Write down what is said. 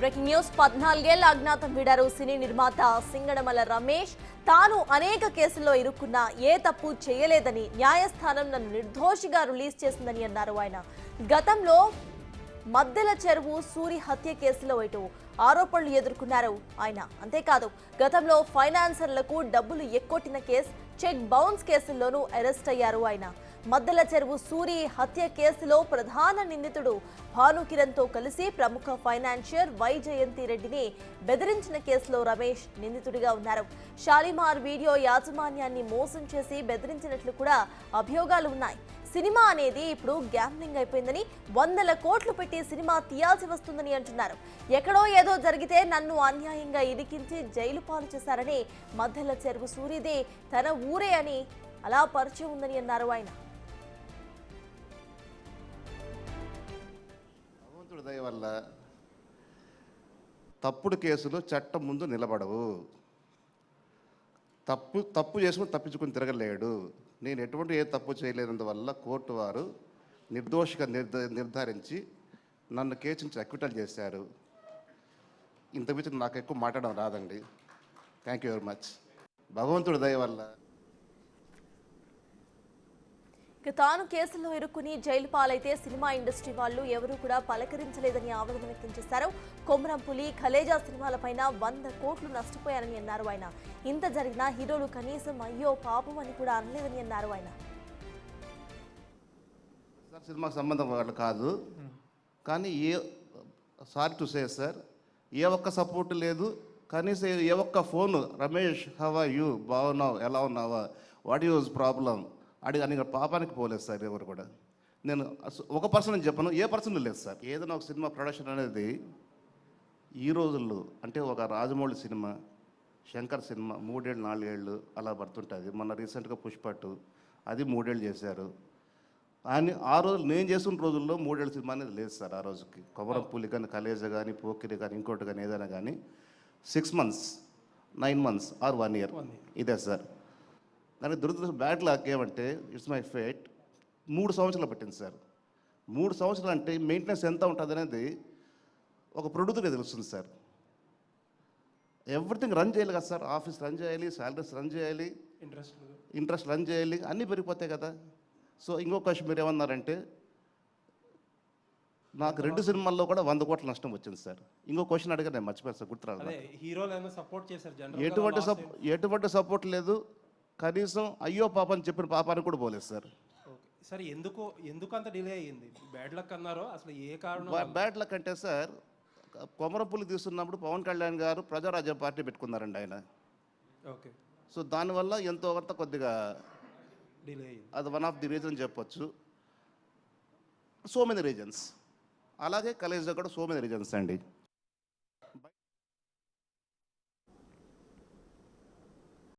Breaking news 14 ఏళ్ల అజ్ఞాతం వీడారు సినీ నిర్మాత సింగనమల రమేష్. తాను అనేక కేసుల్లో ఇరుక్కున్నా ఏ తప్పు చేయలేదని న్యాయస్థానం నన్ను నిర్దోషిగా రిలీజ్ చేసిందని అన్నారు ఆయన. గతంలో మద్దెల చెరువు సూరి హత్య కేసులో ఇటు ఆరోపణలు ఎదుర్కొన్నారు ఆయన. అంతేకాదు గతంలో ఫైనాన్సర్లకు డబ్బులు ఎక్కొట్టిన కేసు, చెక్ బౌన్స్ కేసుల్లోనూ అరెస్ట్ అయ్యారు ఆయన. మద్దెల చెరువు సూరి హత్య కేసులో ప్రధాన నిందితుడు భానుకిరణ్తో కలిసి ప్రముఖ ఫైనాన్షియర్ వైజయంతి రెడ్డిని బెదిరించిన కేసులో రమేష్ నిందితుడిగా ఉన్నారు. షాలిమార్ వీడియో యాజమాన్యాన్ని మోసం చేసి బెదిరించినట్లు కూడా అభియోగాలు ఉన్నాయి. సినిమా అనేది ఇప్పుడు గ్యాంబ్లింగ్ అయిపోయిందని, వందల కోట్లు పెట్టి సినిమా తీయాల్సి వస్తుందని అంటున్నారు. ఎక్కడో ఏదో జరిగితే నన్ను అన్యాయంగా ఇరికించి జైలు పాలు చేశారని, మద్దెల చెరువు సూరిదే తన ఊరే అని అలా పరిచయం ఉందని అన్నారు ఆయన. భగవంతుడి దయ వల్ల తప్పుడు కేసులు చట్టం ముందు నిలబడవు. తప్పు చేసుకుని తప్పించుకుని తిరగలేడు. నేను ఎటువంటి ఏ తప్పు చేయలేనందువల్ల కోర్టు వారు నిర్దోషిగా నిర్ధారించి నన్ను కేసు నుంచి అక్విటల్ చేశారు. ఇంతకుమించి నాకు ఎక్కువ మాట్లాడడం రాదండి. Thank you very much. భగవంతుడి దయ వల్ల తాను కేసుల్లో ఇరుక్కుని జైలు పాలైతే సినిమా ఇండస్ట్రీ వాళ్ళు ఎవరూ కూడా పలకరించలేదని ఆవేదన వ్యక్తం చేశారు. కొమరంపులి, ఖలేజా సినిమాలపైన 100 కోట్లు నష్టపోయారని అన్నారు ఆయన. ఇంత జరిగినా హీరోలు కనీసం అయ్యో పాపం అని కూడా అనలేదని అన్నారు ఆయన. సినిమాకి సంబంధం వాళ్ళు కాదు, కానీ సారీ టు సే సార్, ఏ ఒక్క సపోర్ట్ లేదు. కనీసం ఏ ఒక్క phone, Ramesh how are you, బాగున్నావు, ఎలా ఉన్నావా, వాట్ యూజ్ ప్రాబ్లం అని పాపానికి పోలేదు సార్ ఎవరు కూడా. నేను ఒక పర్సన్ అని చెప్పను, ఏ పర్సన్ లేదు సార్. ఏదైనా ఒక సినిమా ప్రొడక్షన్ అనేది ఈ రోజుల్లో అంటే ఒక రాజమౌళి సినిమా, శంకర్ సినిమా 3 ఏళ్ళు 4 ఏళ్ళు అలా పడుతుంటుంది. మొన్న రీసెంట్గా పుష్పట్టు అది 3 ఏళ్ళు చేశారు. అని ఆ రోజు నేను చేస్తున్న రోజుల్లో 3 ఏళ్ళ సినిమా అనేది లేదు సార్. ఆ రోజుకి కొమరంపులి కానీ, కలేజా కానీ, పోకిరి కానీ, ఇంకోటి కానీ ఏదైనా కానీ 6 months 9 months ఆర్ 1 year ఇదే సార్. దానికి దురదృష్టం బ్యాడ్ లాక్ ఏమంటే ఇట్స్ మై ఫేట్ 3 సంవత్సరాలు పట్టింది సార్. 3 సంవత్సరాలు అంటే మెయింటెనెన్స్ ఎంత ఉంటుంది అనేది ఒక ప్రొడ్యూసర్కి తెలుస్తుంది సార్. ఎవ్రీథింగ్ రన్ చేయాలి కదా సార్. ఆఫీస్ రన్ చేయాలి, శాలరీస్ రన్ చేయాలి, ఇంట్రెస్ట్ రన్ చేయాలి, అన్నీ పెరిగిపోతాయి కదా. సో ఇంకో క్వశ్చన్ మీరు ఏమన్నారంటే నాకు 2 సినిమాల్లో కూడా 100 కోట్ల నష్టం వచ్చింది సార్. ఇంకో క్వశ్చన్ అడిగా నేను మర్చిపోయాను సార్, గుర్తురాదు. ఎటువంటి సపోర్ట్ లేదు. కనీసం అయ్యో పాప అని చెప్పిన పాపానికి కూడా పోలేదు సార్. సార్ ఎందుకు అంత డిలే అయ్యింది? బ్యాడ్ లక్ అన్నారో, అసలు ఏ కారణం? బ్యాడ్ లక్ అంటే సార్, కొమరంపులి తీస్తున్నప్పుడు పవన్ కళ్యాణ్ గారు ప్రజారాజ్యం పార్టీ పెట్టుకున్నారండి ఆయన. ఓకే. సో దానివల్ల ఎంతో కొంత కొద్దిగా డిలే అయ్యింది. అది వన్ ఆఫ్ ది రీజన్ చెప్పొచ్చు. So many reasons. అలాగే కలేజ్లో కూడా సో మెనీ రీజన్స్ అండి.